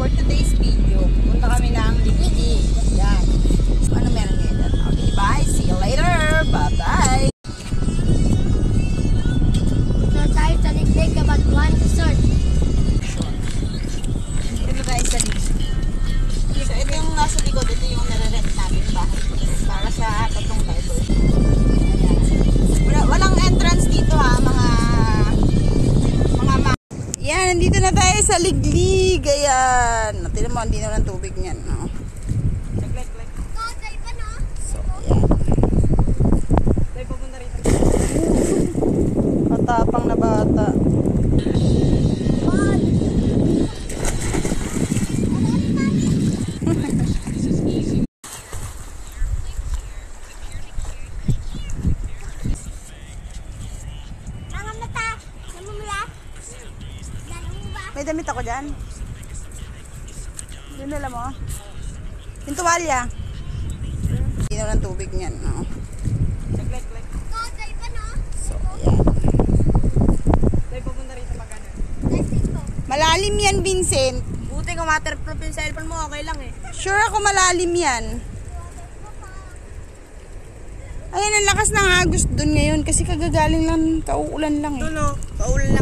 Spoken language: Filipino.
for today's video, punta kami ng Liglig. Yan. Ano meron ngayon? Okay, bye. See you later. Bye-bye. So tayo sa Liglig, about 1 resort. Dito tayo sa Liglig. So ito yung nasa likod. Ito yung nare-rent namin bahay. Para sa tatlong diver. Walang entrance dito ha, mga yan, nandito na tayo sa Liglig. Ayan. Tignan mo, hindi naman ang tubig niyan. No? So, ayan. Matapang na bata. May damit ako dyan. Yun nila mo. Yung tuwalya. Hindi naman ang tubig niyan. No? So, ayan. Malalim yan, Vincent. Buti kung waterproof yung cellphone mo, okay lang eh. Sure ako malalim yan. Ayun, ang lakas ng agos dun ngayon kasi kagagaling lang, kauulan lang eh. No, paulan lang.